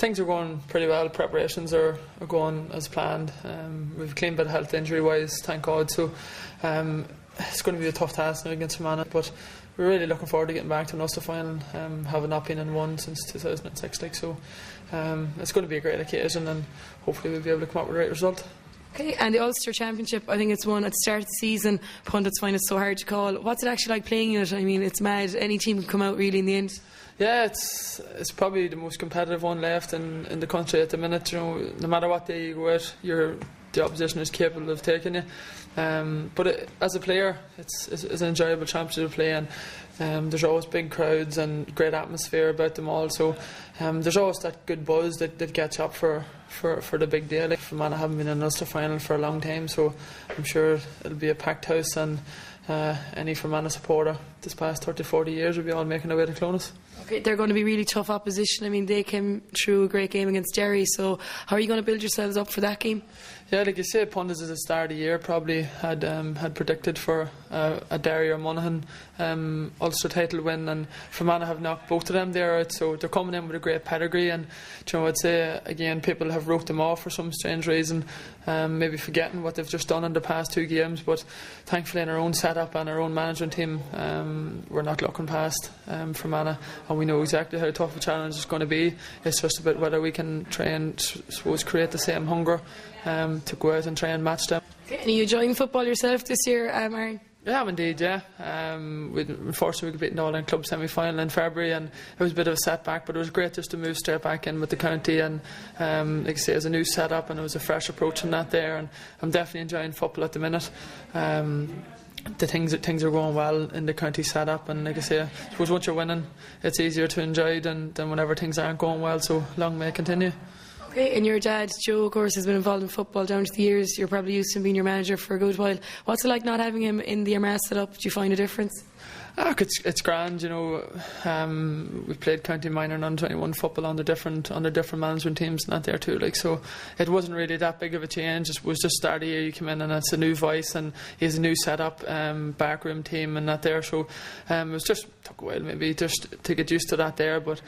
things are going pretty well. Preparations are going as planned. We've a clean bit of health injury wise, thank God. So it's going to be a tough task now against Fermanagh, but we're really looking forward to getting back to an Ulster Final, having not been in one since 2006. So it's going to be a great occasion, and hopefully we'll be able to come up with a great result. Okay, and the Ulster Championship, I think it's one at the start of the season. Pundits find it so hard to call. What's it actually like playing in it? I mean, it's mad. Any team can come out really in the end. Yeah, it's probably the most competitive one left in the country at the minute. You know, no matter what day you go out, the opposition is capable of taking you. But as a player, it's an enjoyable championship to play, and there's always big crowds and great atmosphere about them all. So there's always that good buzz that gets up for the big day. Like Fermanagh haven't been in an Ulster Final for a long time, so I'm sure it'll be a packed house, and any Fermanagh supporter this past 30-40 years will be all making their way to Clonus. Okay, they're going to be really tough opposition. I mean, they came through a great game against Derry, so how are you going to build yourselves up for that game? Yeah, like you say, pundits at the start of the year probably had predicted for a Derry or Monaghan Ulster title win, and Fermanagh have knocked both of them there out, so they're coming in with a great pedigree. And you know, I'd say again, people have wrote them off for some strange reason, maybe forgetting what they've just done in the past 2 games. But thankfully, in our own setup and our own management team, we're not looking past Fermanagh, and we know exactly how tough a challenge it's going to be. It's just about whether we can try and create the same hunger to go out and try and match them. Okay, and are you enjoying football yourself this year, Aaron? Yeah, indeed, yeah. Unfortunately, we got beaten all in club semi-final in February, and it was a bit of a setback, but it was great just to move straight back in with the county, and like I say, it's a new setup and it was a fresh approach in that there, and I'm definitely enjoying football at the minute. The things are going well in the county setup, and like I say, I suppose once you're winning, it's easier to enjoy than whenever things aren't going well, so long may it continue. Okay, and your dad, Joe, of course, has been involved in football down to the years. You're probably used to him being your manager for a good while. What's it like not having him in the Armagh setup? Do you find a difference? It's grand, you know. We've played county minor and under-21 football under different management teams and that there too. Like, so it wasn't really that big of a change. It was just start of the year, you come in and it's a new voice and he's a new setup, backroom team and that there. So it was just took a while maybe just to get used to that there. But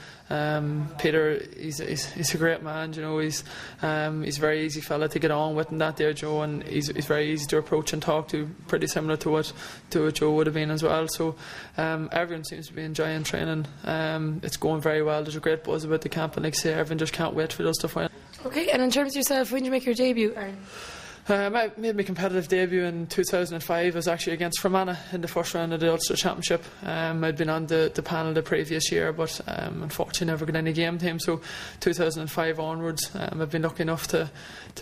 Peter, he's a great man. You know, he's a very easy fella to get on with and that there, Joe, and he's very easy to approach and talk to. Pretty similar to what Joe would have been as well. So. Everyone seems to be enjoying training. It's going very well. There's a great buzz about the camp, and like I say, everyone just can't wait for the Ulster Final. Okay, and in terms of yourself, when did you make your debut, Aaron? I made my competitive debut in 2005. I was actually against Fermanagh in the first round of the Ulster Championship. I'd been on the panel the previous year, but unfortunately never got any game time. So 2005 onwards, I've been lucky enough to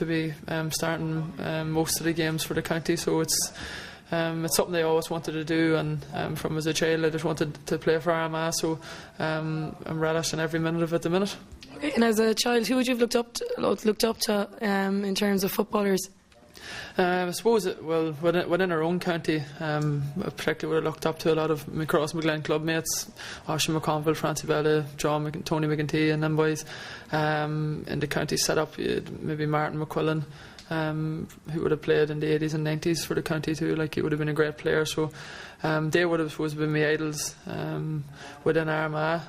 be starting most of the games for the county. So it's something I always wanted to do, and from as a child I just wanted to play for Armagh, so I'm relishing every minute of it at the minute. Okay, and as a child, who would you have looked up to in terms of footballers? I suppose within our own county, I particularly would have looked up to a lot of my Cross McGlen club mates, Oisin McConville, Francie Bella, Tony McEntee and them boys. In the county setup, maybe Martin McQuillan, who would have played in the 80s and 90s for the county too. Like, he would have been a great player. So they would have supposed to be my idols within Armagh.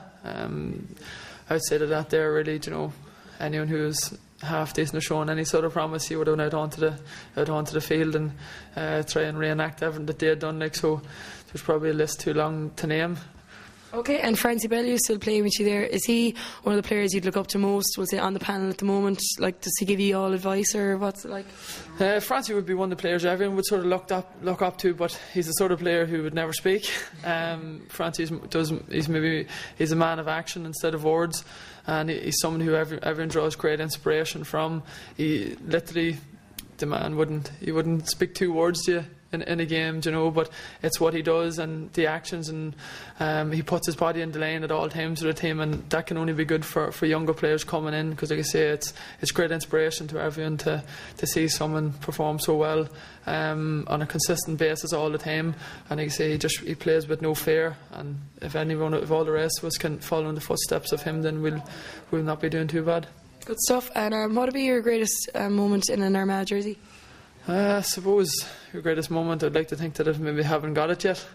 Outside of that there, really, you know, anyone who was half decent or showing any sort of promise, he would have went out onto the field and try and reenact everything that they had done. Like, so there's probably a list too long to name. Okay, and Francie Bell, you still playing with you there. Is he one of the players you'd look up to most, we'll say, on the panel at the moment? Like, does he give you all advice, or what's it like? Francie would be one of the players everyone would sort of look up to, but he's the sort of player who would never speak. Francie he's a man of action instead of words, and he's someone who everyone draws great inspiration from. He literally, the man wouldn't speak 2 words to you in a game, you know, but it's what he does and the actions, and he puts his body in the line at all times with the team, and that can only be good for younger players coming in, because like I say, it's great inspiration to everyone to see someone perform so well on a consistent basis all the time. And like I say, he plays with no fear, and if all the rest of us can follow in the footsteps of him, then we'll not be doing too bad. Good stuff. And what would be your greatest moment in an Armagh jersey? I suppose your greatest moment, I'd like to think that I maybe haven't got it yet.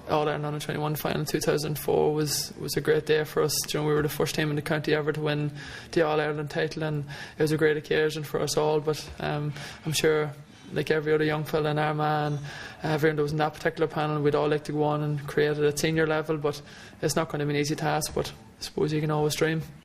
All Ireland Under 21 final in 2004 was a great day for us. We were the first team in the county ever to win the All Ireland title, and it was a great occasion for us all. But I'm sure, like every other young fella in Armagh and everyone that was in that particular panel, we'd all like to go on and create it at senior level, but it's not going to be an easy task, but I suppose you can always dream.